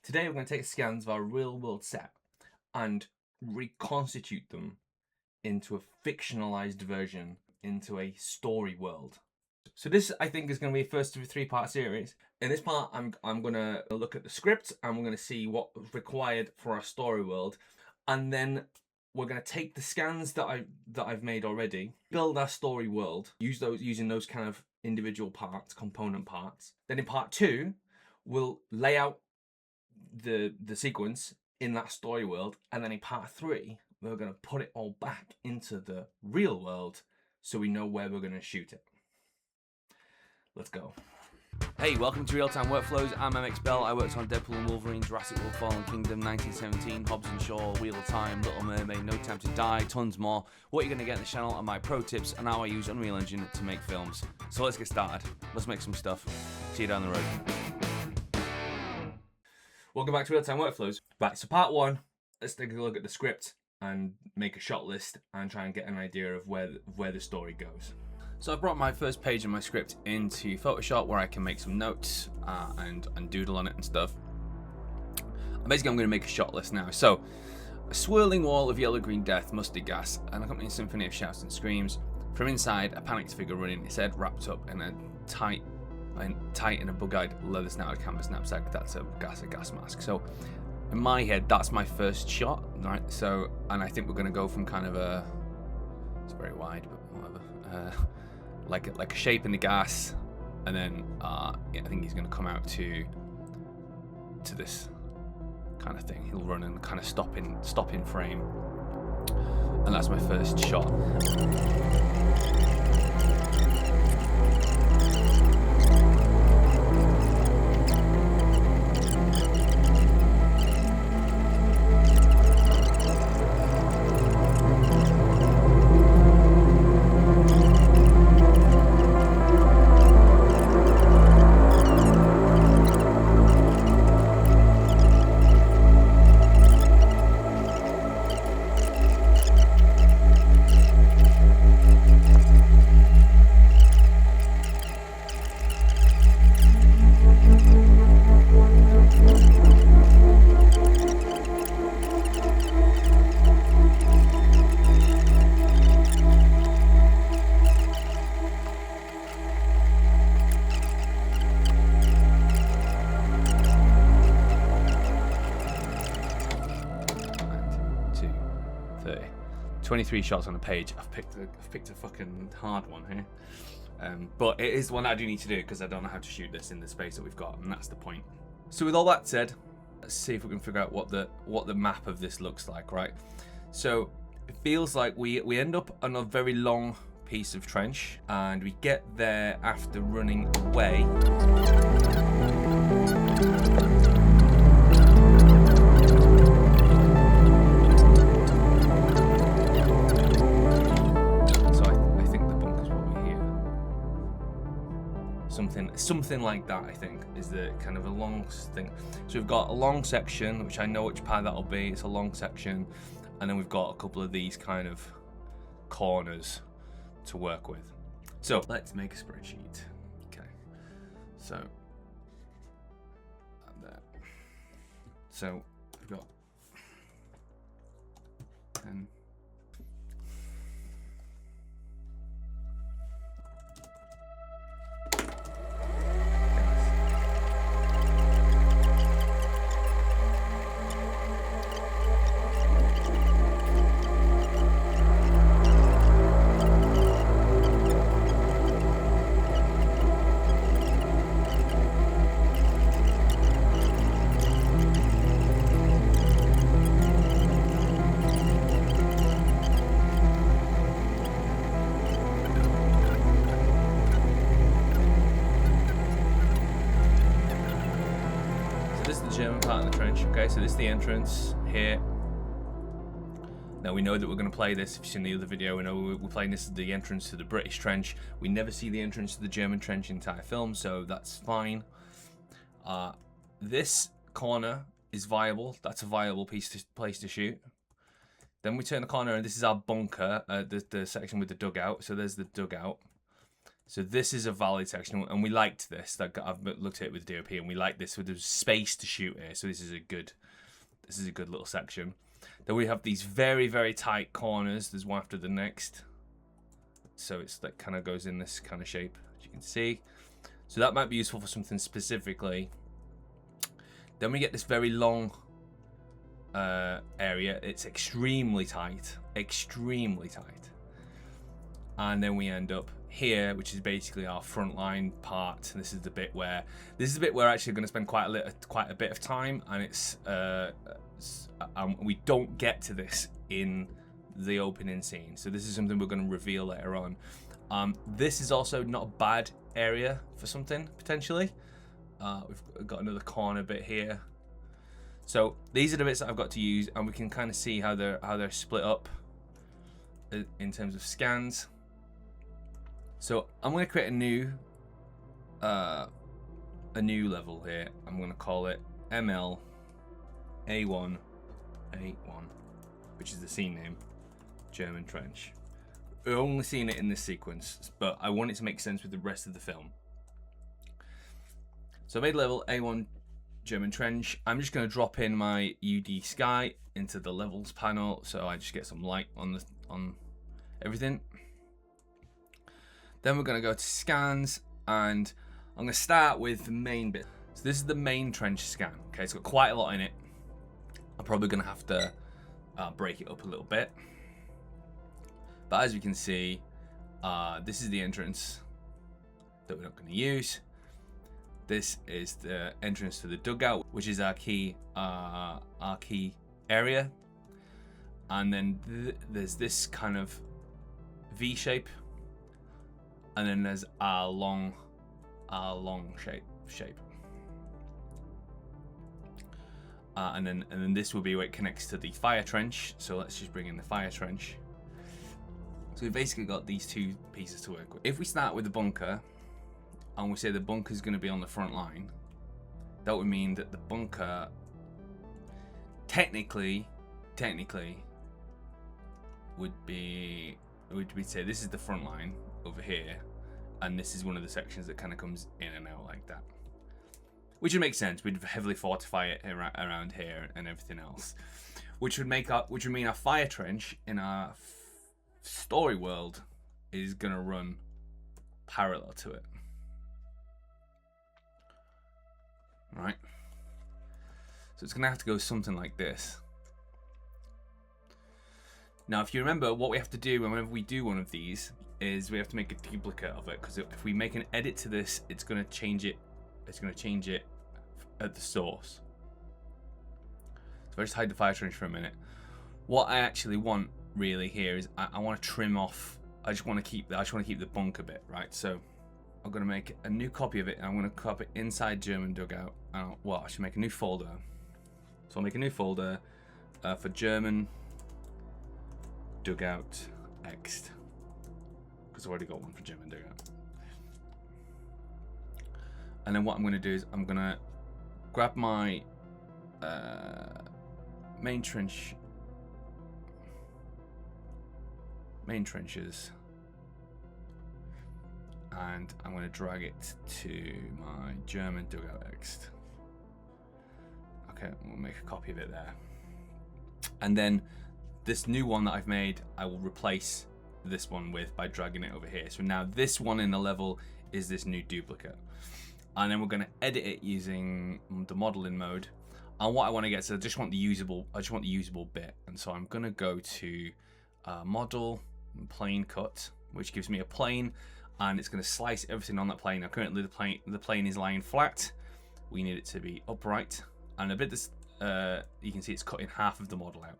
Today we're going to take scans of our real world set and reconstitute them into a fictionalized version, into a story world. So this, I think, is going to be a first of a 3-part series. In this part, I'm going to look at the script and we're going to see what's required for our story world, and then we're going to take the scans that I've made already, build our story world, using those kind of individual parts, component parts. Then in part 2, we'll lay out the sequence in that story world, and then in part 3, we're going to put it all back into the real world so we know where we're going to shoot it. Let's go. Hey, welcome to Real Time Workflows. I'm MX Bell. I worked on Deadpool and Wolverine, Jurassic World Fallen Kingdom, 1917, Hobbs and Shaw, Wheel of Time, Little Mermaid, No Time to Die, tons more. What you're going to get in the channel are my pro tips and how I use Unreal Engine to make films. So let's get started. Let's make some stuff. See you down the road. Welcome back to Real Time Workflows. Right, so part 1, let's take a look at the script and make a shot list and try and get an idea of where the story goes. So I've brought my first page of my script into Photoshop where I can make some notes and doodle on it and stuff. Basically, I'm going to make a shot list now. So, a swirling wall of yellow-green death, musty gas, an accompanying symphony of shouts and screams. From inside, a panicked figure running, its head wrapped up in a tight in a bug-eyed leather snouted canvas knapsack. That's a gas mask. So, in my head, that's my first shot, right? So, and I think we're going to go from kind of a, it's very wide, but whatever. Like a shape in the gas, and then I think he's going to come out to this kind of thing. He'll run and kind of stop in frame, and that's my first shot. Two, 30. 23 shots on a page. I've picked a fucking hard one here. But it is one I do need to do because I don't know how to shoot this in the space that we've got, and that's the point. So with all that said, let's see if we can figure out what the map of this looks like, right? So it feels like we end up on a very long piece of trench, and we get there after running away. Something like that, I think, is the kind of a long thing. So we've got a long section, which I know which part that'll be. It's a long section, and then we've got a couple of these kind of corners to work with. So let's make a spreadsheet. Okay, so and there. So we've got 10. German part of the trench. Okay, so this is the entrance here. Now we know that we're going to play this. If you've seen the other video, we know we're playing this as the entrance to the British trench. We never see the entrance to the German trench in the entire film, so that's fine. This corner is viable. That's a viable place to shoot. Then we turn the corner, and this is our bunker, the section with the dugout. So there's the dugout. So this is a valid section, and we liked this. I've looked at it with DOP, and we like this. So there's space to shoot here. So this is a good little section. Then we have these very, very tight corners. There's one after the next. So it's that kind of goes in this kind of shape, as you can see. So that might be useful for something specifically. Then we get this very long area. It's extremely tight. And then we end up here, which is basically our front line part. And this is the bit where actually going to spend quite a bit of time, and it's we don't get to this in the opening scene. So this is something we're going to reveal later on. This is also not a bad area for something potentially. We've got another corner bit here. So these are the bits that I've got to use, and we can kind of see how they're split up in terms of scans. So I'm going to create a new level here. I'm going to call it ML A1, which is the scene name, German Trench. We're only seeing it in this sequence, but I want it to make sense with the rest of the film. So I made level A1 German Trench. I'm just going to drop in my UD Sky into the levels panel, so I just get some light on everything. Then we're going to go to scans, and I'm going to start with the main bit. So this is the main trench scan. Okay, it's got quite a lot in it. I'm probably going to have to break it up a little bit. But as you can see, this is the entrance that we're not going to use. This is the entrance to the dugout, which is our key area. And then there's this kind of V shape. And then there's our long shape. And then this will be where it connects to the fire trench. So let's just bring in the fire trench. So we've basically got these two pieces to work with. If we start with the bunker, and we say the bunker is going to be on the front line, that would mean that the bunker technically would say this is the front line over here, and this is one of the sections that kind of comes in and out like that, which would make sense. We'd heavily fortify it around here and everything else, which would mean our fire trench in our story world is going to run parallel to it. Right, so it's gonna have to go something like this. Now, if you remember, what we have to do whenever we do one of these is we have to make a duplicate of it, because if we make an edit to this, it's gonna change it. It's gonna change it at the source. So I just hide the fire trench for a minute. What I actually want really here is I want to trim off. I just want to keep the bunker bit, right? So I'm going to make a new copy of it, and I'm going to copy it inside German Dugout. Well, I should make a new folder. So I'll make a new folder for German Dugout Ext, because I've already got one for German Dugout. And then what I'm going to do is I'm going to grab my main trenches, and I'm going to drag it to my German Dugout Ext. Okay, we'll make a copy of it there. And then this new one that I've made, I will replace this one with by dragging it over here. So now this one in the level is this new duplicate. And then we're going to edit it using the modeling mode. And what I want to get, so I just want the usable bit. And so I'm going to go to model and plane cut, which gives me a plane, and it's going to slice everything on that plane. Now currently the plane is lying flat. We need it to be upright, and a bit this you can see it's cutting half of the model out.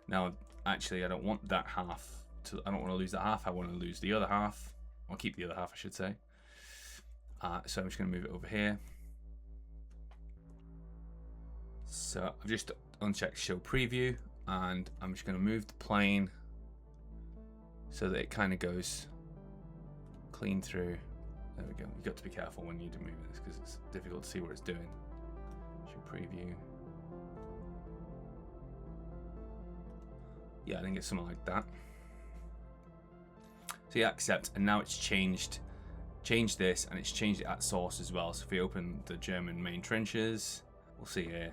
Now actually I don't want that half I don't want to lose that half. I want to lose the other half. I'll keep the other half, I should say. So I'm just going to move it over here. So I've just unchecked show preview, and I'm just going to move the plane so that it kind of goes clean through. There we go. You've got to be careful when you're moving this because it's difficult to see what it's doing. Show preview. Yeah, I think it's something like that. So yeah, accept, and now it's changed changed this, and it's changed it at source as well. So if we open the German main trenches, we'll see here,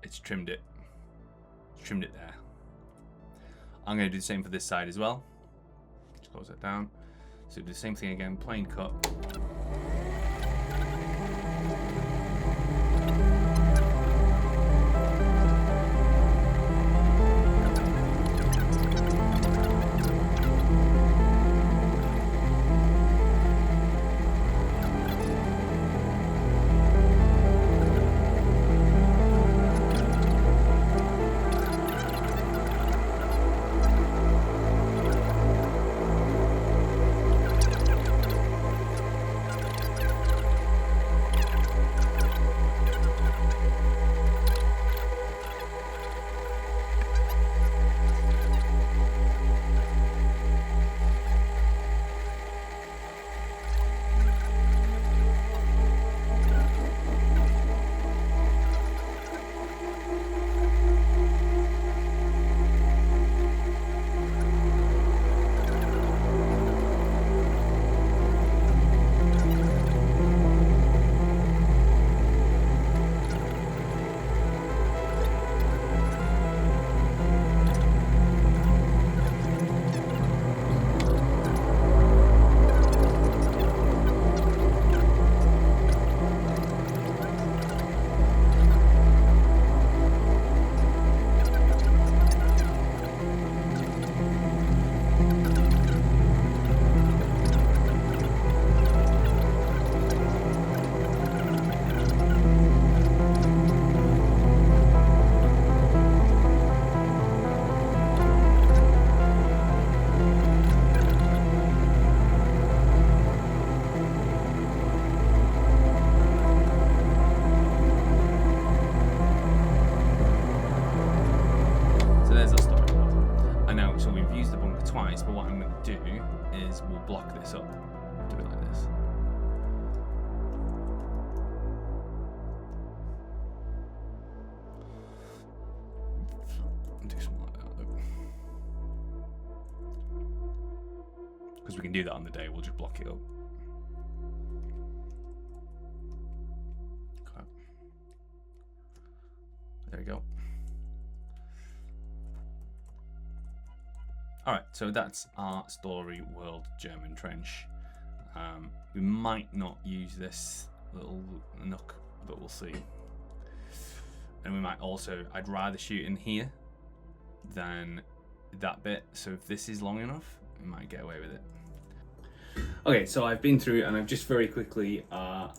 it's trimmed it. It's trimmed it there. I'm going to do the same for this side as well. Just close that down. So do the same thing again, plain cut. Twice, but what I'm going to do is we'll block this up. Do it like this. Do something like that. Because we can do that on the day, we'll just block it up. Okay. There we go. Alright, so that's our story world German trench. We might not use this little nook, but we'll see. And we might also, I'd rather shoot in here than that bit. So if this is long enough, we might get away with it. Okay, so I've been through and I've just very quickly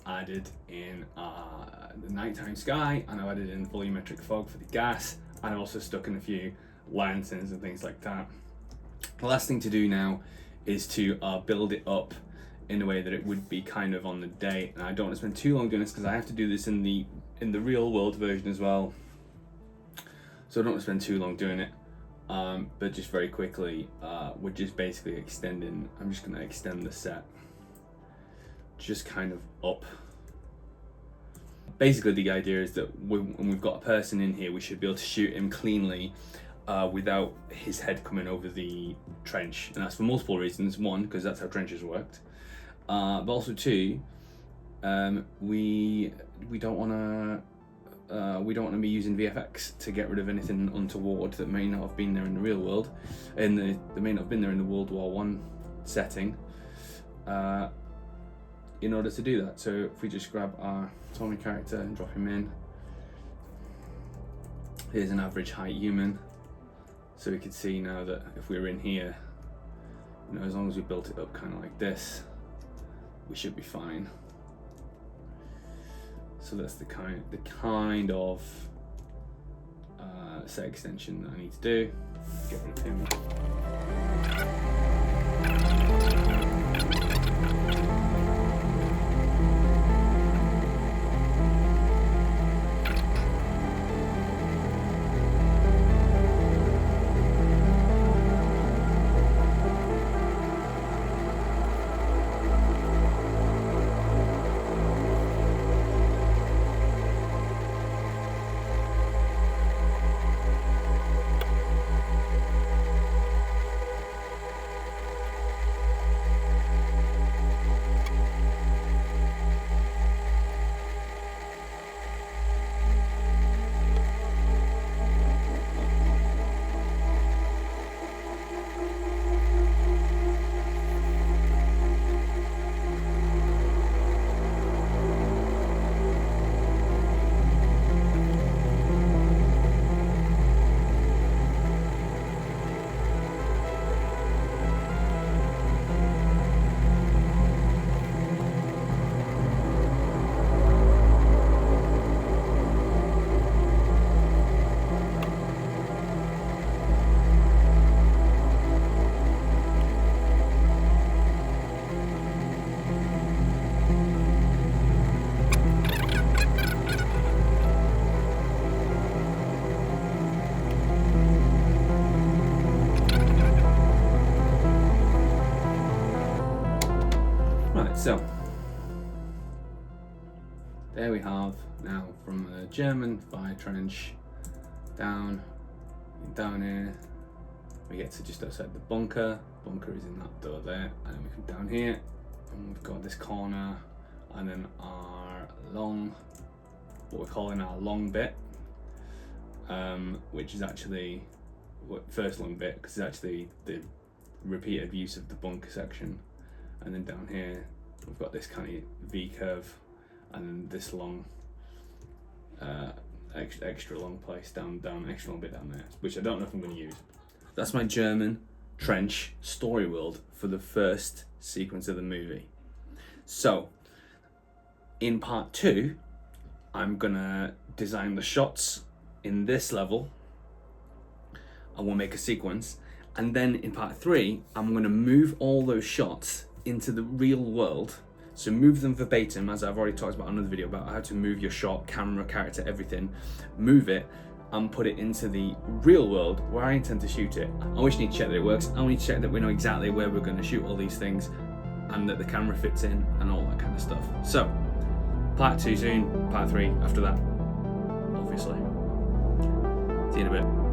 added in the nighttime sky, and I've added in volumetric fog for the gas, and I've also stuck in a few lanterns and things like that. The last thing to do now is to build it up in a way that it would be kind of on the day, and I don't want to spend too long doing this because I have to do this in the real world version as well, so I don't want to spend too long doing it. But just very quickly, we're just basically extending. I'm just going to extend the set just kind of up. Basically the idea is that when we've got a person in here, we should be able to shoot him cleanly without his head coming over the trench, and that's for multiple reasons. One, because that's how trenches worked, but also two, we don't want to be using VFX to get rid of anything untoward that may not have been there in the real world, and that may not have been there in the World War I setting. In order to do that, so if we just grab our Tommy character and drop him in, here's an average height human. So we could see now that if we're in here, you know, as long as we built it up kind of like this, we should be fine. So that's the kind of set extension that I need to do. Get rid of him. So there we have now from the German fire trench down here. We get to just outside the bunker. Bunker is in that door there, and then we come down here, and we've got this corner, and then our long, what we're calling our long bit, which is actually first long bit because it's actually the repeated use of the bunker section. And then down here we've got this kind of V curve, and then this long, extra long place down, extra long bit down there, which I don't know if I'm going to use. That's my German trench story world for the first sequence of the movie. So in part 2, I'm gonna design the shots in this level, and we'll make a sequence. And then in part 3, I'm gonna move all those shots into the real world. So move them verbatim, as I've already talked about in another video about how to move your shot, camera, character, everything. Move it and put it into the real world where I intend to shoot it. And we just need to check that it works, and we need to check that we know exactly where we're going to shoot all these things, and that the camera fits in, and all that kind of stuff. So, part 2 soon, part 3 after that, obviously. See you in a bit.